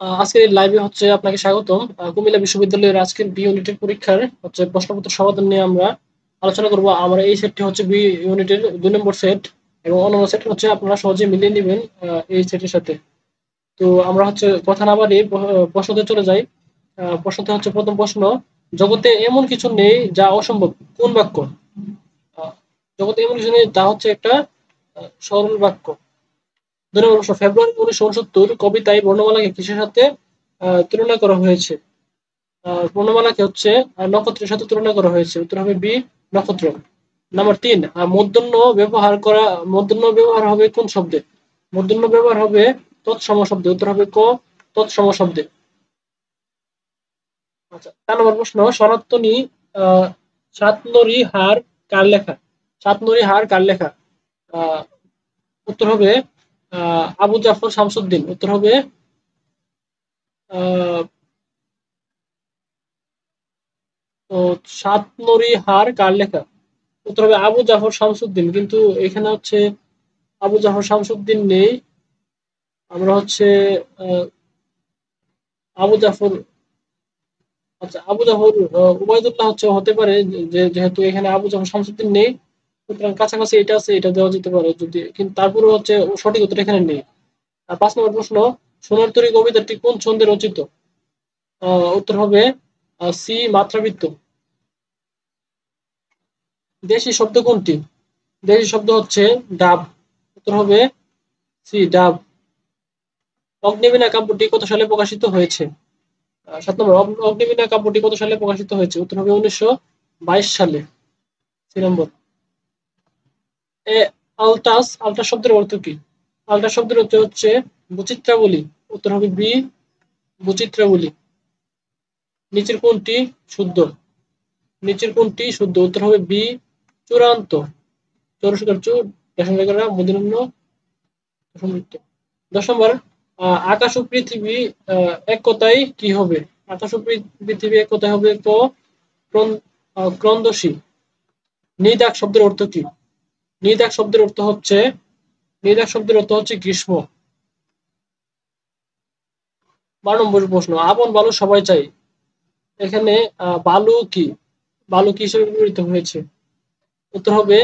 আজকের এই লাইভে হচ্ছে আপনাকে স্বাগতম। কুমিল্লা বিশ্ববিদ্যালয়ের আজকের বি ইউনিটের পরীক্ষার হচ্ছে প্রশ্নপত্র সমাধান নিয়ে আমরা আলোচনা করব। আমরা এই সেটটি হচ্ছে বি ইউনিটের 2 নম্বর সেট এবং অন্যান্য সেট হচ্ছে আপনারা সহজে মিলিয়ে নেবেন এই সেটের সাথে। তো আমরা হচ্ছে কথা না বাড়িয়ে প্রশ্নতে চলে যাই। প্রশ্নতে হচ্ছে প্রথম প্রশ্ন: জগতে এমন কিছু নেই যা অসম্ভব, কোন বাক্য? আহ, জগতে এমন কিছু নেই তা হচ্ছে একটা সরল বাক্য। 2 নম্বর প্রশ্ন: ফেব্রুয়ারি 1969 কবিতায় বর্ণমালাকে কিসের সাথে তুলনা করা হয়েছে? বর্ণমালাকে হচ্ছে নক্ষত্রের সাথে তুলনা করা হয়েছে। উত্তর হবে বি, নক্ষত্র। নাম্বার 3: মূর্ধন্য ব্যবহার হবে কোন শব্দে? মূর্ধন্য ব্যবহার হবে তৎসম শব্দে। উত্তর হবে ক, তৎসম শব্দে। আচ্ছা, 4 নম্বর প্রশ্ন: সনাতনী আহ সাতনরী হার কার লেখা? সাতনরী হার কার লেখা? আহ উত্তর হবে আবু জাফর শামসুদ্দিন। উত্তর হবে আহ তো সাতনরীহার কার লেখা? উত্তর হবে আবু জাফর শামসুদ্দিন। কিন্তু এখানে হচ্ছে আবু জাফর শামসুদ্দিন নেই। আমরা হচ্ছে আহ, আবু জাফর আচ্ছা, আবু জাফর উবাইদুল্লাহ হচ্ছে হতে পারে, যেহেতু এখানে আবু জাফর শামসুদ্দিন নেই, সুতরাং কাছাকাছি এটা আছে, এটা দেওয়া যেতে পারে যদি, কিন্তু তারপরে হচ্ছে সঠিক উত্তর এখানে নেই। আর 5 নম্বর প্রশ্ন: সোনার তরী কবিতাটি কোন ছন্দে রচিত? উত্তর হবে সি, মাত্রাবৃত্ত। দেশি শব্দ কোনটি? দেশি শব্দ হচ্ছে ডাব। উত্তর হবে সি, ডাব। অগ্নিবীণা কাব্যটি কত সালে প্রকাশিত হয়েছে? 7 নম্বর: অগ্নিবীণা কাব্যটি কত সালে প্রকাশিত হয়েছে? উত্তর হবে 1922 সালে। 3 নম্বর: এ আলটাস, আলটাস শব্দের অর্থ কি? আলটাস শব্দের অর্থ হচ্ছে বৈচিত্র্যাবলী। উত্তর হবে বি, বৈচিত্র্যাবলী। নিচের কোনটি শুদ্ধ? নিচের কোনটি শুদ্ধ? উত্তর হবে বি, চূড়ান্ত। চৌরস্কার চূড়, মূর্ধন্য 10 নম্বর: আকাশ ও পৃথিবী এক কথায় কি হবে? আকাশ ও পৃথিবী এক কথায় হবে ক, ক্রন্দশী। নিদাক শব্দের অর্থ কি? নিদাক শব্দের অর্থ হচ্ছে গ্রীষ্ম। 12 নম্বর প্রশ্ন: আপন ভালো সবাই চাই, এখানে বালু কি? বালু কি হিসেবে ব্যবহৃত হয়েছে? উত্তর হবে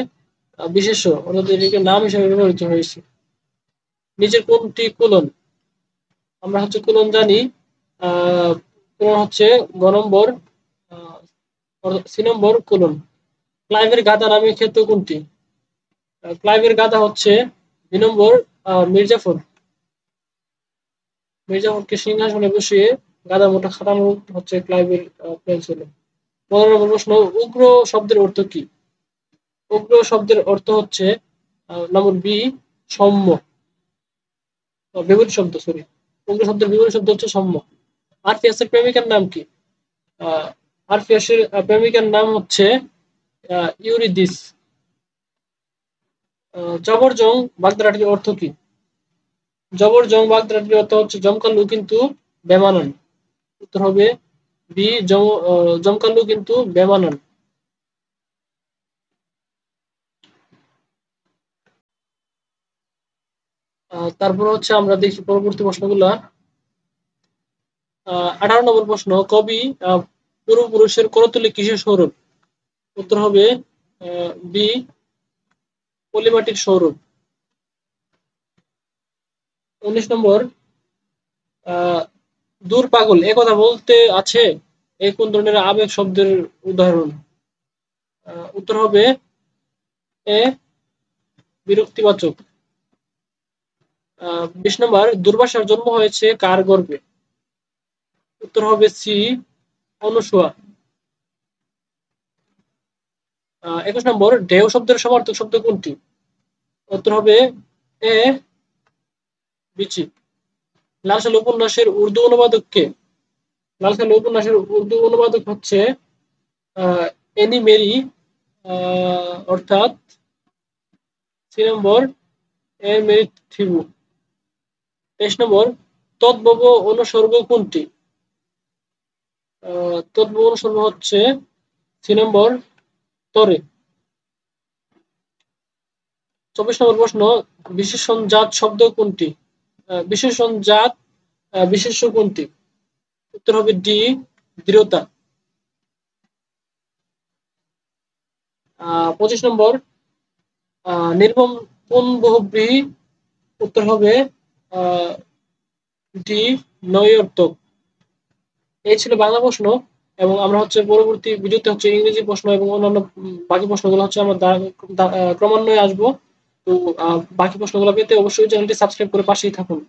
বিশেষ্য, অর্থাৎ এটিকে নাম হিসেবে ব্যবহৃত হয়েছে। নিচের কোনটি কোলন? আমরা হচ্ছে কোলন জানি। কোলন হচ্ছে গ নম্বর, সি নম্বর কোলন। ক্লাইভের গাধা নামে খ্যাত কোনটি? ক্লাইভের গাধা হচ্ছে 2 নম্বর, মির্জাফর। মির্জাফরকে সিংহাসনে বসিয়ে গাধা মোটা খাটানো হচ্ছে ক্লাইভের প্ল্যান ছিল। 15 নম্বর প্রশ্ন: উগ্র শব্দের অর্থ কি? উগ্র শব্দের অর্থ হচ্ছে নম্বর বি, সৌম্য। বিপরীত শব্দ, সরি, উগ্র শব্দের বিপরীত শব্দ হচ্ছে সৌম্য। আরফিয়াসের প্রেমিকার নাম কি? আহ, আরফিয়াসের প্রেমিকার নাম হচ্ছে ইউরিদিস। জবরজং বাগধারাটির অর্থ কি? জবরজং বাগধারাটির অর্থ হচ্ছে জমকালো কিন্তু বেমানান। উত্তর হবে বি, জমকালো কিন্তু বেমানান। তারপর হচ্ছে আমরা দেখি পরবর্তী প্রশ্নগুলা। 18 নম্বর প্রশ্ন: কবি পূর্বপুরুষের করতুলে কিসের সৌরভ? উত্তর হবে বি, পলিমাটির সৌরভ। 19 নম্বর: দূর পাগল একথা বলতে আছে, এই কোন ধরনের আবেগ শব্দের উদাহরণ? উত্তর হবে এ, বিরক্তিবাচক। 20 নম্বর: দুর্বাসার জন্ম হয়েছে কার গর্ভে? উত্তর হবে সি, অনুসুয়া। 21 নম্বর: ঢেউ শব্দের সমার্থক শব্দ কোনটি? উত্তর হবে এ, বিচি। লালসাল উপন্যাসের উর্দু অনুবাদক কে? লালসাল উপন্যাসের উর্দু অনুবাদক হচ্ছে এনি মেরি, অর্থাৎ 3 নম্বর, এ মেরি থিবু। 23 নম্বর: তদ্ভব অনুসর্গ কোনটি? তদ্ভব অনুসর্গ হচ্ছে 3 নম্বর, তরে। 24 নম্বর প্রশ্ন: বিশেষণজাত শব্দ কোনটি? বিশেষণজাত বিশেষ্য কোনটি? উত্তর হবে ডি, দৃঢ়তা। 25 নম্বর, নির্মম কোন বহুব্রীহি? উত্তর হবে ডি, নঞর্তক। এই ছিল বাংলা প্রশ্ন, এবং আমরা পরবর্তী ভিডিওতে ইংরেজি প্রশ্ন এবং অন্যান্য বাকি প্রশ্নগুলো আমরা ক্রমান্বয়ে আসবো। তো বাকি প্রশ্নগুলো পেতে অবশ্যই চ্যানেলটি সাবস্ক্রাইব করে পাশেই থাকুন।